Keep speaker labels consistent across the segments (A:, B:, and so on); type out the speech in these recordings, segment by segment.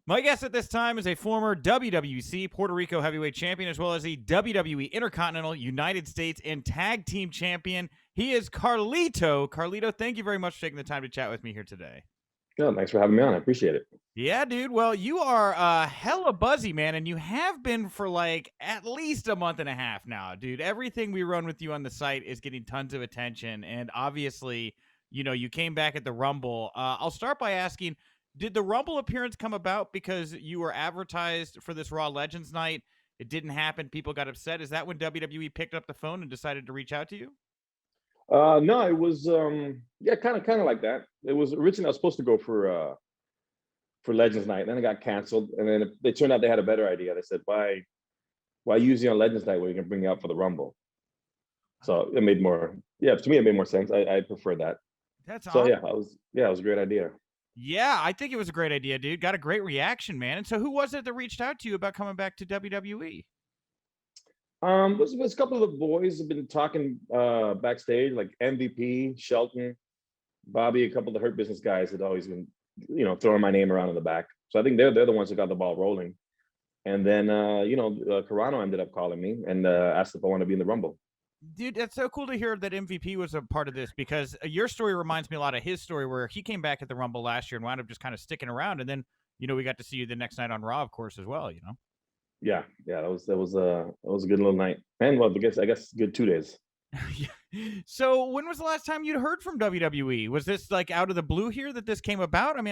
A: My guest at this time is a former WWC Puerto Rico heavyweight champion, as well as a WWE Intercontinental, United States, and Tag Team champion. He is Carlito. Carlito, thank you very much for taking the time to chat with me here today.
B: Yeah, thanks for having me on. I appreciate it.
A: Yeah, dude. Well, you are hella buzzy, man, and you have been for like at least a month and a half now, dude. Everything we run with you on the site is getting tons of attention, and obviously, you came back at the Rumble. I'll start by asking, did the Rumble appearance come about because you were advertised for this Raw Legends night? It didn't happen. People got upset. Is that when WWE picked up the phone and decided to reach out to you?
B: No, it was kind of like that. It was originally I was supposed to go for Legends Night, and then it got canceled. And then it turned out they had a better idea. They said, why use you on Legends Night where you can bring you out for the Rumble? So it made more, to me it made more sense. I prefer that.
A: That's
B: so
A: awesome.
B: it was a great idea.
A: Yeah, I think it was a great idea, dude. Got a great reaction, man. And so who was it that reached out to you about coming back to WWE?
B: Was a couple of the boys have been talking backstage, like MVP, Shelton, Bobby, a couple of the Hurt Business guys had always been, throwing my name around in the back. So I think they're the ones who got the ball rolling. And then Carano ended up calling me and asked if I want to be in the Rumble.
A: Dude, that's so cool to hear that MVP was a part of this, because your story reminds me a lot of his story, where he came back at the Rumble last year and wound up just kind of sticking around. And then, we got to see you the next night on Raw, of course, as well,
B: Yeah, that was a good little night. And well, I guess good 2 days.
A: So when was the last time you'd heard from WWE? Was this like out of the blue here that this came about? I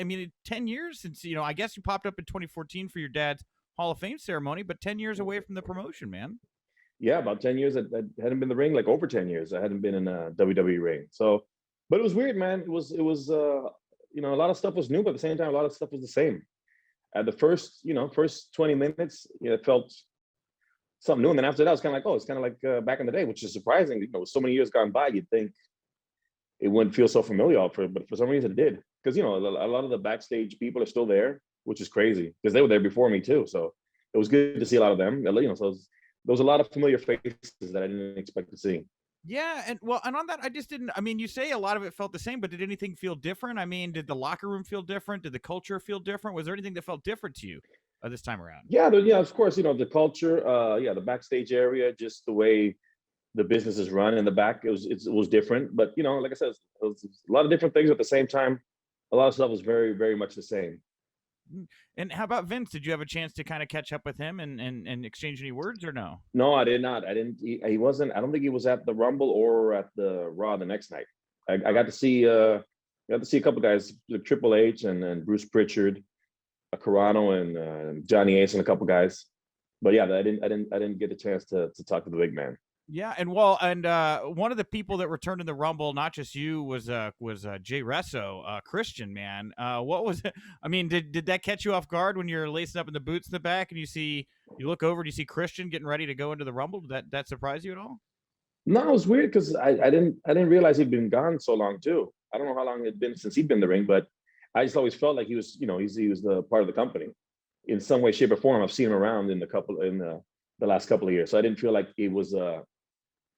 A: mean, 10 years since, I guess you popped up in 2014 for your dad's Hall of Fame ceremony, but 10 years away from the promotion, man.
B: Yeah, about 10 years. I hadn't been in the ring, like over 10 years. I hadn't been in a WWE ring. So, but it was weird, man. It was a lot of stuff was new, but at the same time, a lot of stuff was the same. At the first 20 minutes, it felt something new. And then after that, it's kind of like, it's kind of like back in the day, which is surprising. So many years gone by, you'd think it wouldn't feel so familiar, but for some reason it did. Because, a lot of the backstage people are still there, which is crazy because they were there before me too. So it was good to see a lot of them. So there was a lot of familiar faces that I didn't expect to see.
A: Yeah, and on that, I just didn't. I mean, you say a lot of it felt the same, but did anything feel different? I mean, did the locker room feel different? Did the culture feel different? Was there anything that felt different to you this time around?
B: Yeah, of course. The culture, the backstage area, just the way the business is run in the back, it was different. But like I said, it was a lot of different things at the same time. A lot of stuff was very, very much the same.
A: And how about Vince? Did you have a chance to kind of catch up with him and exchange any words, or no?
B: No, I did not. I didn't. He wasn't. I don't think he was at the Rumble or at the Raw the next night. I got to see. A couple guys, like Triple H and Bruce Pritchard, Carano and Johnny Ace and a couple guys. But yeah, I didn't get a chance to talk to the big man.
A: Yeah, and one of the people that returned in the Rumble, not just you, was Jay Resso, Christian, man. What was it? I mean, did that catch you off guard when you're lacing up in the boots in the back and you look over and you see Christian getting ready to go into the Rumble? Did that surprise you at all?
B: No, it was weird because I didn't realize he'd been gone so long too. I don't know how long it'd been since he'd been in the ring, but I just always felt like he was, he was the part of the company in some way, shape, or form. I've seen him around in the last couple of years, so I didn't feel like it was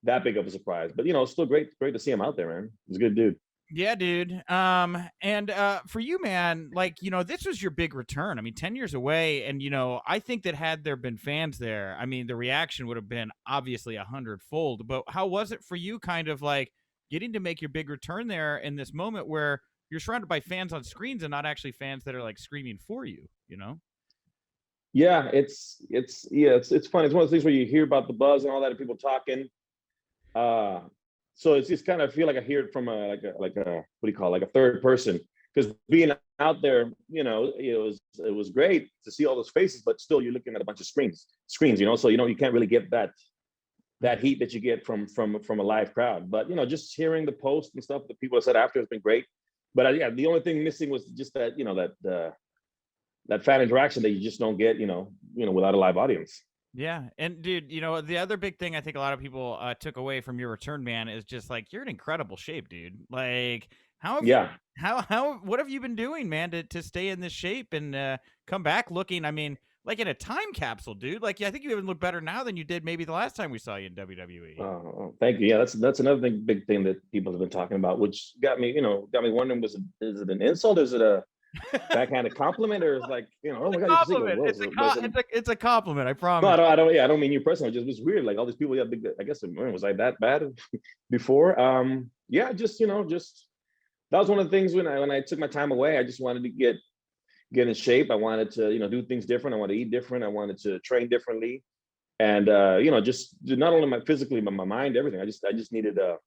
B: that big of a surprise. But it's still great to see him out there, man. He's a good dude.
A: Yeah, dude. And for you, man, like, this was your big return. I mean, 10 years away, and I think that had there been fans there, I mean, the reaction would have been obviously 100-fold. But how was it for you, kind of like getting to make your big return there in this moment where you're surrounded by fans on screens and not actually fans that are like screaming for you,
B: Yeah, it's funny. It's one of those things where you hear about the buzz and all that and people talking. So it's just kind of feel like I hear it from a what do you call it? Like a third person, because being out there, it was great to see all those faces, but still you're looking at a bunch of screens, so you can't really get that heat that you get from a live crowd. But just hearing the post and stuff that people have said after has been great. But the only thing missing was just that that fan interaction that you just don't get without a live audience.
A: Yeah, and dude, the other big thing I think a lot of people took away from your return, man, is just like you're in incredible shape, dude. Like, what have you been doing, man, to stay in this shape and come back looking? I mean, like in a time capsule, dude. Like, I think you even look better now than you did maybe the last time we saw you in WWE.
B: Oh, thank you. Yeah, that's another big thing that people have been talking about, which got me wondering: is it an insult? Is it a backhanded compliment, or is like, oh
A: It's
B: my
A: a
B: god, you can sing really
A: compliment.
B: well?
A: It's a compliment. I
B: No,
A: promise.
B: I don't mean you personally. It was weird. Like all these people, yeah, I guess was I that bad before? Yeah, just just that was one of the things when I took my time away. I just wanted to get in shape. I wanted to do things different. I wanted to eat different. I wanted to train differently, and just not only my physically but my mind, everything. I just needed a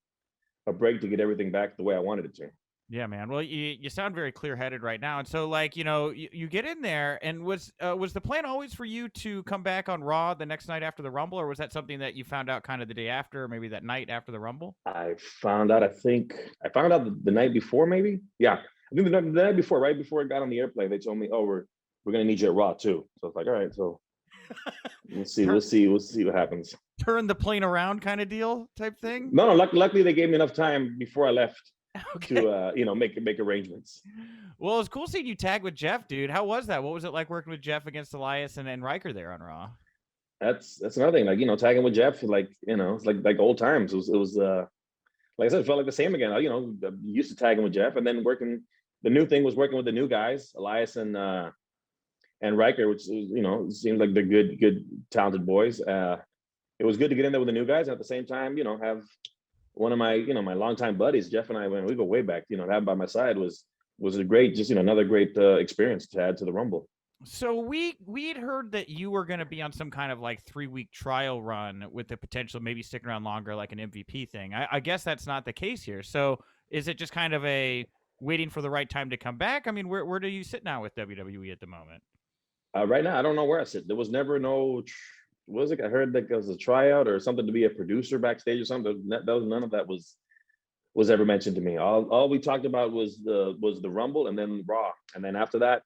B: break to get everything back the way I wanted it to.
A: Yeah, man. Well, you sound very clear-headed right now, and so like you get in there, and was the plan always for you to come back on Raw the next night after the Rumble, or was that something that you found out kind of the day after, or maybe that night after the Rumble?
B: I found out. I think I found out the night before, maybe. Yeah, I think the night before, right before I got on the airplane, they told me, "Oh, we're gonna need you at Raw too." So it's like, all right, so we'll see what happens.
A: Turn the plane around kind of deal type thing.
B: No, luckily they gave me enough time before I left
A: Okay.
B: to make arrangements.
A: Well, it's cool seeing you tag with Jeff, dude. How was that? What was it like working with Jeff against Elias and Riker there on Raw?
B: That's another thing. Like tagging with Jeff, like it's like old times. It was like I said, it felt like the same again. Used to tagging with Jeff, and then working. The new thing was working with the new guys, Elias and Riker, which seems like they're good, talented boys. It was good to get in there with the new guys, and at the same time, have one of my my longtime buddies, Jeff and I, when we go way back, to have by my side was a great, just another great experience to add to the Rumble.
A: So we had heard that you were going to be on some kind of like 3-week trial run with the potential maybe sticking around longer, like an MVP thing. I guess that's not the case here. So is it just kind of a waiting for the right time to come back? I mean, where do you sit now with WWE at the moment?
B: Right now, I don't know where I sit. There was never no. What was it? I heard that there was a tryout or something to be a producer backstage or something. That was none of that was ever mentioned to me. All we talked about was the Rumble and then Raw, and then after that,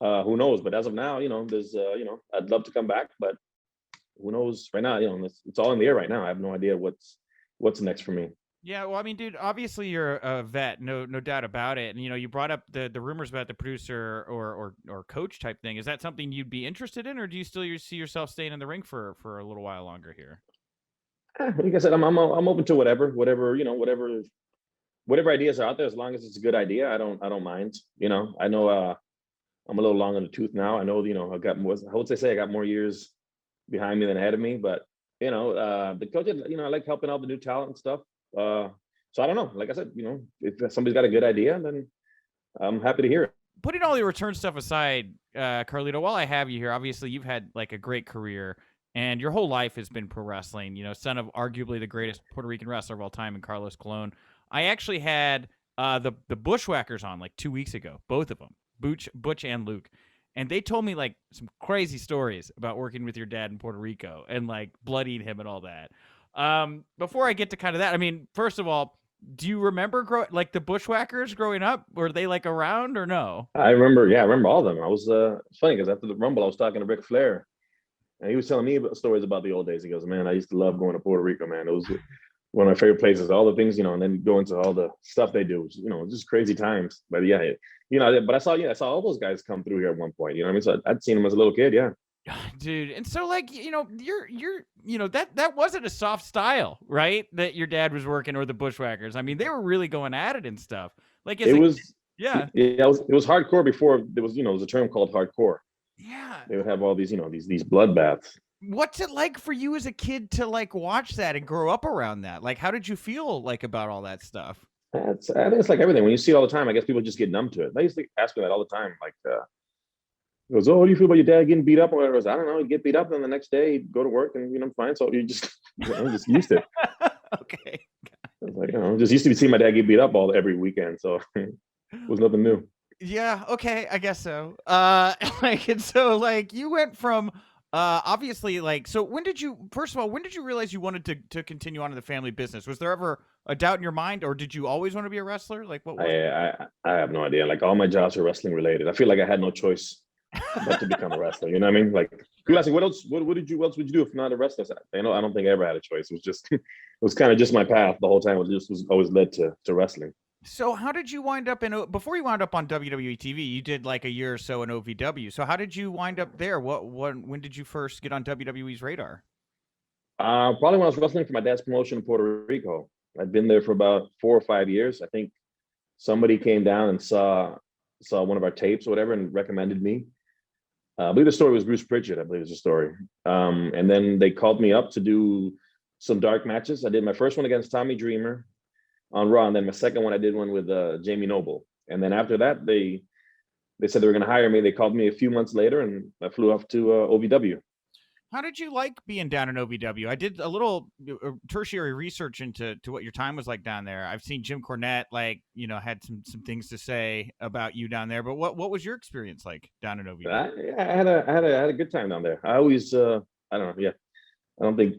B: who knows? But as of now, there's I'd love to come back, but who knows? Right now, it's all in the air right now. I have no idea what's next for me.
A: Yeah, well, I mean, dude, obviously you're a vet, no doubt about it. And you brought up the rumors about the producer or coach type thing. Is that something you'd be interested in, or do you still see yourself staying in the ring for a little while longer here?
B: Like I said, I'm open to whatever ideas are out there, as long as it's a good idea. I don't mind. I know I'm a little long in the tooth now. I know I got more. How would I say? I got more years behind me than ahead of me. But the coach, I like helping out the new talent and stuff. So I don't know. Like I said, if somebody's got a good idea, then I'm happy to hear it.
A: Putting all the return stuff aside, Carlito, while I have you here, obviously you've had like a great career, and your whole life has been pro wrestling. Son of arguably the greatest Puerto Rican wrestler of all time, in Carlos Colon. I actually had the Bushwhackers on like 2 weeks ago, both of them, Butch and Luke. And they told me like some crazy stories about working with your dad in Puerto Rico and like bloodied him and all that. Before I get to kind of that, I mean, first of all, do you remember like the Bushwhackers growing up? Were they like around or no?
B: I remember all of them. I was it's funny because after the Rumble, I was talking to Ric Flair, and he was telling me stories about the old days. He goes, "Man, I used to love going to Puerto Rico, man. It was one of my favorite places. All the things, and then go into all the stuff they do, just crazy times." But yeah, but I saw all those guys come through here at one point. What I mean? So I'd seen them as a little kid, yeah.
A: Dude, and so like you're that wasn't a soft style, right? That your dad was working, or the Bushwhackers. I mean, they were really going at it and stuff. Like
B: it was it was hardcore before there was there was a term called hardcore.
A: Yeah,
B: they would have all these these bloodbaths.
A: What's it like for you as a kid to like watch that and grow up around that? Like, how did you feel like about all that stuff?
B: I think it's like everything. When you see it all the time, I guess people just get numb to it. They used to ask me that all the time, like. He goes, "Oh, what do you feel about your dad getting beat up?" Or whatever. I don't know. He'd get beat up, and the next day he'd go to work, and fine. So you just, just used to it.
A: Okay.
B: It's like just used to see my dad get beat up every weekend, so it was nothing new.
A: Yeah. Okay. I guess so. And so like you went from obviously like so when did you realize you wanted to continue on in the family business? Was there ever a doubt in your mind, or did you always want to be a wrestler? Like what?
B: I have no idea. Like all my jobs are wrestling related. I feel like I had no choice but to become a wrestler. You know what I mean? Like people ask me, what else would you do if not a wrestler? I don't think I ever had a choice. It was just it was kind of just my path the whole time. It was always led to wrestling.
A: So how did you wind up before you wound up on WWE TV? You did like a year or so in OVW. So how did you wind up there? When did you first get on WWE's radar?
B: Probably when I was wrestling for my dad's promotion in Puerto Rico. I'd been there for about 4 or 5 years. I think somebody came down and saw saw one of our tapes or whatever and recommended me. I believe the story was Bruce Pritchard. I believe it was the story. And then they called me up to do some dark matches. I did my first one against Tommy Dreamer on Raw, and then my second one I did one with Jamie Noble. And then after that, they said they were going to hire me. They called me a few months later, and I flew off to OVW.
A: How did you like being down in OVW? I did a little tertiary research into what your time was like down there. I've seen Jim Cornette, like, had some things to say about you down there. But what was your experience like down in OVW?
B: I had a good time down there. I always, I don't know. Yeah, I don't think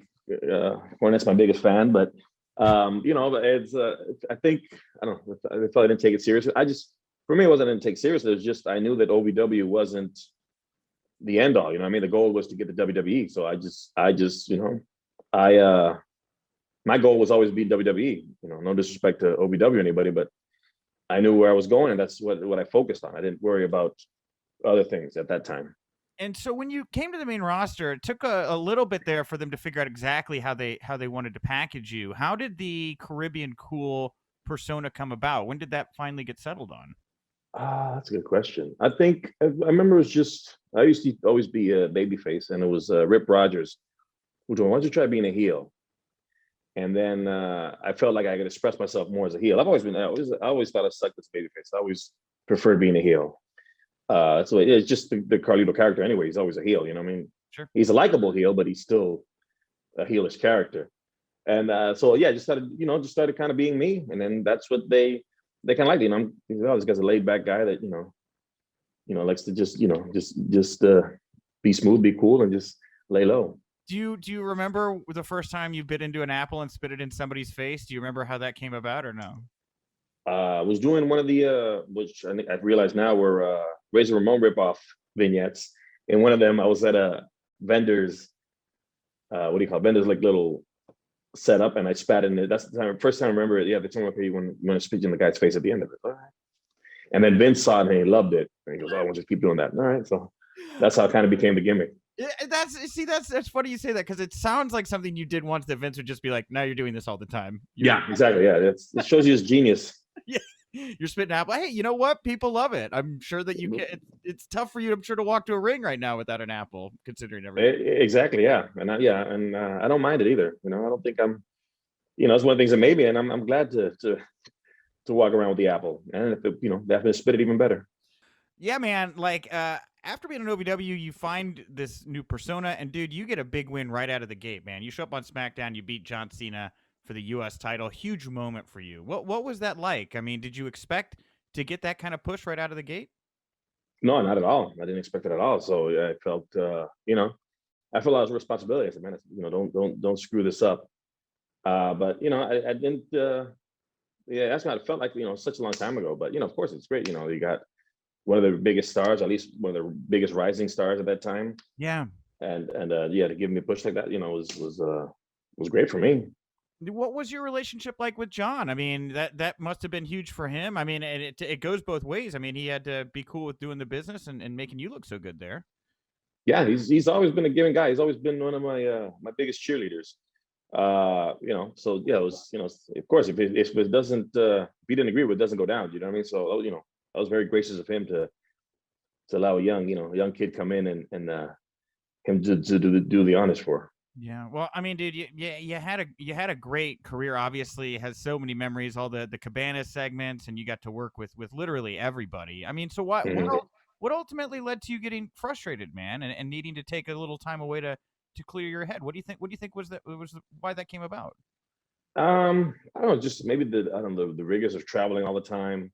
B: Cornette's my biggest fan, but it's. I think I don't know. I felt I didn't take it seriously. For me, it wasn't I didn't take it seriously. It was just I knew that OVW wasn't the end all. The goal was to get to WWE. So my goal was always to be WWE. No disrespect to OVW or anybody, but I knew where I was going, and that's what I focused on. I didn't worry about other things at that time.
A: And so when you came to the main roster, it took a little bit there for them to figure out exactly how they wanted to package you. How did the Caribbean Cool persona come about? When did that finally get settled on?
B: That's a good question. I think I remember it was just I used to always be a babyface, and it was Rip Rogers who told me, "Why don't you try being a heel?" And then I felt like I could express myself more as a heel. I always thought I sucked as a babyface. I always preferred being a heel. So it's just the Carlito character anyway. He's always a heel,
A: Sure.
B: He's a likable heel, but he's still a heelish character. And just started kind of being me. And then that's what they kind of liked. This guy's a laid back guy that, likes to just be smooth, be cool, and just lay low.
A: Do you remember the first time you bit into an apple and spit it in somebody's face? Do you remember how that came about or no?
B: I was doing one of the, which I think I realized now were Razor Ramon ripoff vignettes. In one of them, I was at a vendor's, vendor's like little setup, and I spat in it. That's the first time I remember it. Yeah, the time you want to spit in the guy's face at the end of it. All right. And then Vince saw it and he loved it. And he goes, "Oh, I want you to keep doing that." All right. So that's how it kind of became the gimmick.
A: Yeah, that's funny you say that, because it sounds like something you did once that Vince would just be like, "Now you're doing this all the time."
B: Exactly. Yeah, it shows you his genius.
A: Yeah, you're spitting apple. Hey, you know what? People love it. I'm sure that you can. It's tough for you, I'm sure, to walk to a ring right now without an apple, considering everything.
B: Exactly. Yeah, and I don't mind it either. I don't think I'm. It's one of the things that made me, and I'm glad to walk around with the apple, and if they have to spit it, even better.
A: Yeah, man. Like after being an OVW, you find this new persona, and dude, you get a big win right out of the gate, man. You show up on SmackDown, you beat John Cena for the U.S. title. Huge moment for you. What was that like? I mean, did you expect to get that kind of push right out of the gate?
B: No, not at all. I didn't expect it at all. So I felt, I felt a lot of responsibility. I said, "Man, don't screw this up." But I didn't. That's not. It felt like such a long time ago. But of course, it's great. You got one of the biggest stars, at least one of the biggest rising stars at that time.
A: Yeah.
B: And to give me a push like that, was great for me.
A: What was your relationship like with John? I mean, that must have been huge for him. I mean, and it goes both ways. I mean, he had to be cool with doing the business and making you look so good there.
B: Yeah, he's always been a giving guy. He's always been one of my biggest cheerleaders. So yeah, it was of course if it doesn't if he didn't agree with it, doesn't go down. You know what I mean? So I was very gracious of him to allow a young kid come in and him to do the honors for.
A: Yeah, well, I mean, dude, you had a great career. Obviously, has so many memories, all the Cabana segments, and you got to work with literally everybody. I mean, so what ultimately led to you getting frustrated, man, and needing to take a little time away to clear your head? What do you think was why that came about?
B: I don't know, just maybe the rigors of traveling all the time,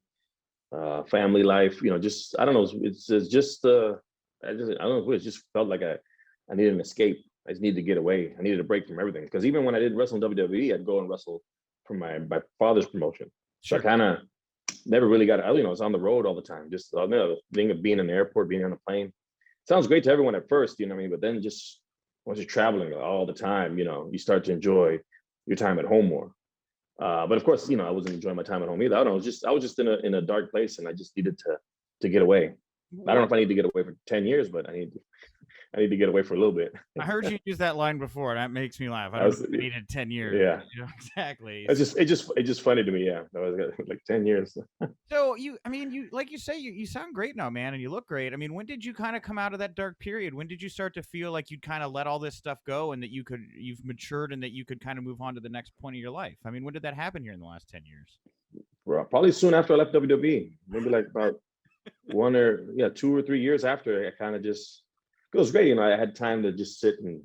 B: family life. Just I don't know. It's just I don't know. It just felt like I needed an escape. I just needed to get away. I needed a break from everything. Because even when I did wrestle in WWE, I'd go and wrestle for my father's promotion. Sure. So I kind of never really got. I was on the road all the time. Just being in the airport, being on a plane. Sounds great to everyone at first, you know what I mean. But then just once you're traveling all the time, you start to enjoy your time at home more. But of course, I wasn't enjoying my time at home either. I don't know. I was just in a dark place, and I just needed to get away. I don't know if I need to get away for 10 years, but I need I need to get away for a little bit.
A: I heard you use that line before, and that makes me laugh. I don't know if I needed 10 years.
B: Yeah.
A: Exactly.
B: It's just funny to me. Yeah, that was like 10 years.
A: So I mean, you like you say, you sound great now, man, and you look great. I mean, when did you kind of come out of that dark period? When did you start to feel like you'd kind of let all this stuff go, and that you've matured, and that you could kind of move on to the next point of your life? I mean, when did that happen here in the last 10 years?
B: Probably soon after I left WWE, maybe like about 2 or 3 years after. I kind of just, it was great. I had time to just sit and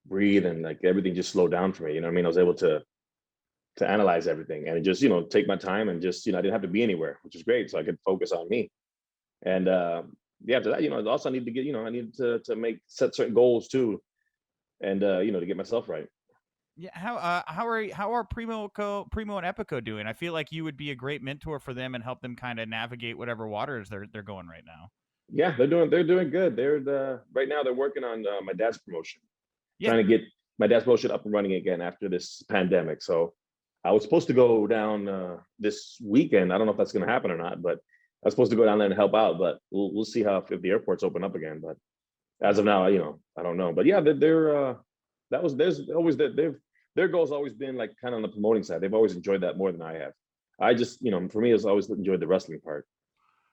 B: breathe, and like everything just slowed down for me. I mean, I was able to analyze everything and just take my time, and just I didn't have to be anywhere, which is great, so I could focus on me. And after that, also I need to get I need to set certain goals too, and to get myself right.
A: Yeah, how are Primo and Epico doing? I feel like you would be a great mentor for them and help them kind of navigate whatever waters they're going right now.
B: Yeah, they're doing good. Right now they're working on my dad's promotion,
A: Yeah.
B: trying to get my dad's promotion up and running again after this pandemic. So I was supposed to go down this weekend. I don't know if that's going to happen or not, but I was supposed to go down there and help out. But we'll see how if the airports open up again. But as of now, I don't know. But yeah, their goal's always been like kind of on the promoting side. They've always enjoyed that more than I have. I just, for me, it's always enjoyed the wrestling part.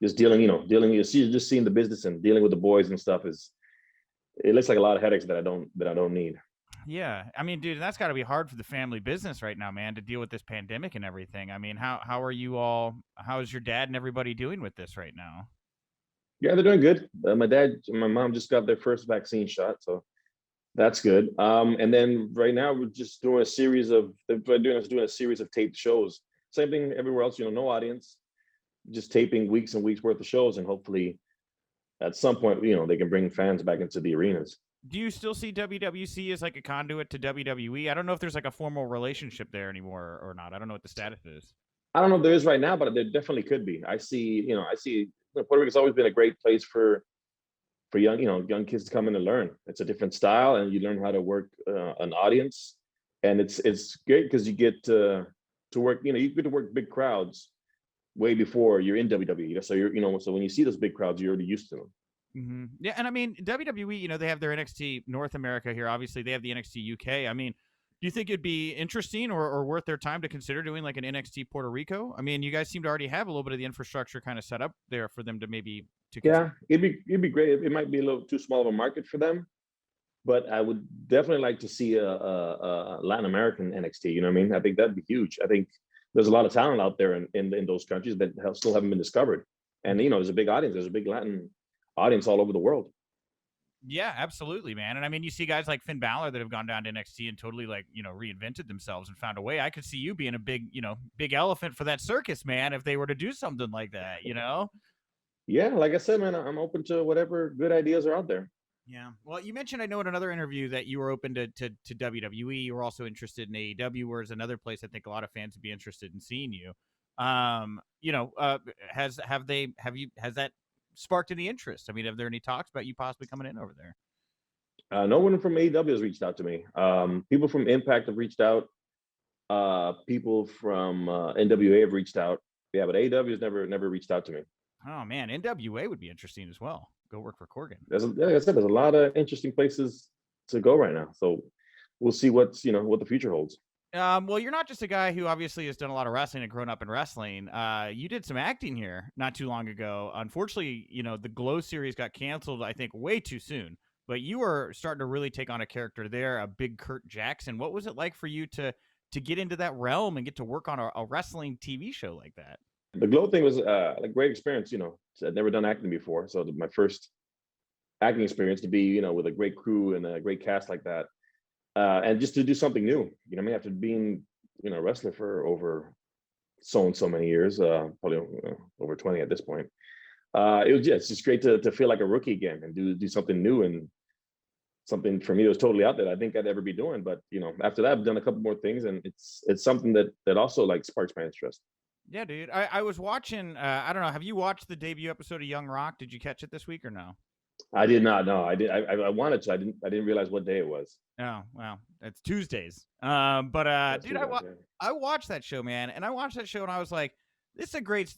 B: Just just seeing the business and dealing with the boys and stuff it looks like a lot of headaches that I don't need.
A: Yeah, I mean, dude, that's got to be hard for the family business right now, man, to deal with this pandemic and everything. I mean, how are you all? How is your dad and everybody doing with this right now?
B: Yeah, they're doing good. My dad and my mom just got their first vaccine shot, so that's good. And then right now we're just doing a series of taped shows. Same thing everywhere else. No audience, just taping weeks and weeks worth of shows, and hopefully at some point, they can bring fans back into the arenas.
A: Do you still see WWC as like a conduit to WWE? I don't know if there's like a formal relationship there anymore or not. I don't know what the status is.
B: I don't know if there is right now, but there definitely could be. I see Puerto Rico's always been a great place for young kids to come in and learn. It's a different style, and you learn how to work an audience, and it's great because you get to work. You get to work big crowds way before you're in WWE. So so when you see those big crowds, you're already used to them.
A: Mm-hmm. Yeah, and I mean WWE, they have their NXT North America here. Obviously, they have the NXT UK. I mean, do you think it'd be interesting or worth their time to consider doing like an NXT Puerto Rico? I mean, you guys seem to already have a little bit of the infrastructure kind of set up there for them to maybe to
B: consider. Yeah, it'd be great. It might be a little too small of a market for them, but I would definitely like to see a Latin American NXT. You know what I mean? I think that'd be huge. I think there's a lot of talent out there in those countries that still haven't been discovered, and there's a big audience. There's a big Latin audience all over the world.
A: Yeah, absolutely, man. And I mean, you see guys like Finn Balor that have gone down to NXT and totally reinvented themselves and found a way. I could see you being a big elephant for that circus, man, if they were to do something like that,
B: Yeah, like I said, man, I'm open to whatever good ideas are out there.
A: Yeah. Well, you mentioned, I know in another interview that you were open to WWE. You were also interested in AEW, whereas another place I think a lot of fans would be interested in seeing you. Has that sparked any interest? I mean, have there any talks about you possibly coming in over there?
B: No one from AEW has reached out to me. People from Impact have reached out. People from NWA have reached out. Yeah, but AEW has never reached out to me.
A: Oh man, NWA would be interesting as well. Go work for Corgan.
B: Like I said, there's a lot of interesting places to go right now. So we'll see what the future holds.
A: Well, you're not just a guy who obviously has done a lot of wrestling and grown up in wrestling. You did some acting here not too long ago. Unfortunately, the Glow series got canceled, I think, way too soon. But you were starting to really take on a character there, a big Kurt Jackson. What was it like for you to get into that realm and get to work on a wrestling TV show like that?
B: The Glow thing was a great experience. I'd never done acting before, so my first acting experience to be with a great crew and a great cast like that. And just to do something new, after being, a wrestler for over so many years, probably over 20 at this point. It's just great to feel like a rookie again and do something new, and something for me that was totally out there I think I'd ever be doing. But, after that, I've done a couple more things, and it's something that also like sparks my interest.
A: Yeah, dude. I was watching, I don't know, have you watched the debut episode of Young Rock? Did you catch it this week or no?
B: I did not. No, I did. I wanted to. I didn't realize what day it was.
A: Oh, well, it's Tuesdays. Dude, I watched that show, man, and I watched that show and I was like, this is a great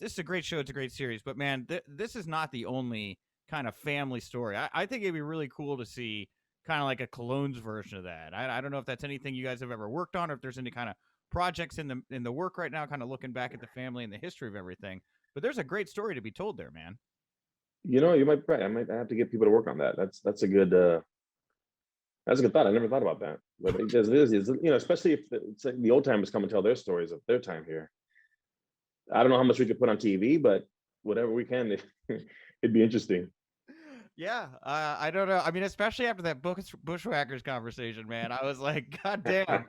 A: show. It's a great series, but man, this is not the only kind of family story. I think it'd be really cool to see kind of like a Cologne's version of that. I don't know if that's anything you guys have ever worked on, or if there's any kind of projects in the work right now, kind of looking back at the family and the history of everything. But there's a great story to be told there, man.
B: You know, you might right. I might have to get people to work on that. That's a good thought. I never thought about that. But it is, you know, especially if it's like the old timers come and tell their stories of their time here. I don't know how much we could put on TV, but whatever we can, it'd be interesting.
A: Yeah, I don't know. I mean, especially after that Bushwhackers conversation, man, I was like, God damn.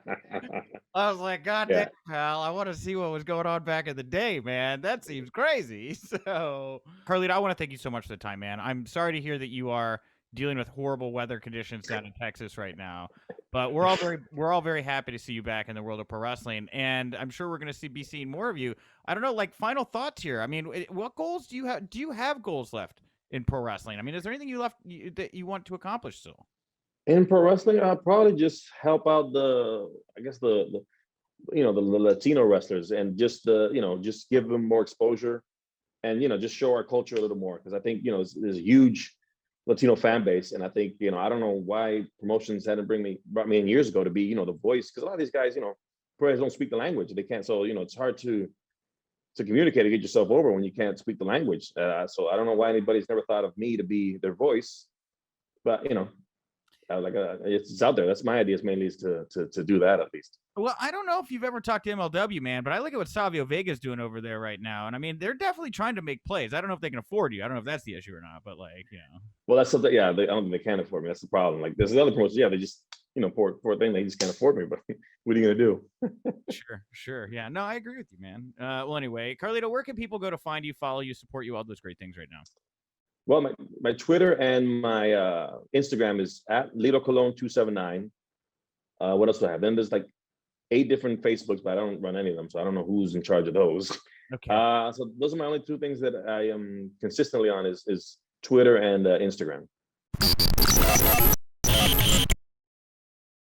A: I was like, God damn,
B: Yeah.
A: pal, I want to see what was going on back in the day, man. That seems crazy. So, Carlito, I want to thank you so much for the time, man. I'm sorry to hear that you are dealing with horrible weather conditions down in Texas right now, but we're all very happy to see you back in the world of pro wrestling, and I'm sure we're going to be seeing more of you. I don't know, like final thoughts here. I mean, what goals do you have? Do you have goals left in pro wrestling? I mean, is there anything that you want to accomplish still?
B: In pro wrestling, I'll probably just help out I guess the you know the Latino wrestlers, and just you know, just give them more exposure, and you know, just show our culture a little more, because I think, you know, there's a huge Latino fan base, and I think, you know, I don't know why promotions hadn't brought me in years ago to be, you know, the voice, because a lot of these guys, you know, players don't speak the language, they can't, so you know, it's hard to communicate to get yourself over when you can't speak the language. So I don't know why anybody's never thought of me to be their voice, but you know, it's out there. That's my ideas mainly, is to do that at least.
A: Well, I don't know if you've ever talked to MLW, man, but I look at what Savio Vega's doing over there right now, and I mean, they're definitely trying to make plays. I don't know if they can afford you. I don't know if that's the issue or not, but like, you know.
B: Well, that's something. Yeah, I don't think they can afford me. That's the problem. Like, there's other promotions. Yeah, they just, you know, poor thing. They just can't afford me. But what are you gonna do?
A: Sure. Yeah, no, I agree with you, man. Well, anyway, Carlito, where can people go to find you, follow you, support you, all those great things right now?
B: Well, my Twitter and my Instagram is at Lito Cologne 279. What else do I have? Then there's like 8 different Facebooks, but I don't run any of them, so I don't know who's in charge of those.
A: Okay.
B: So those are my only 2 things that I am consistently on, is Twitter and Instagram.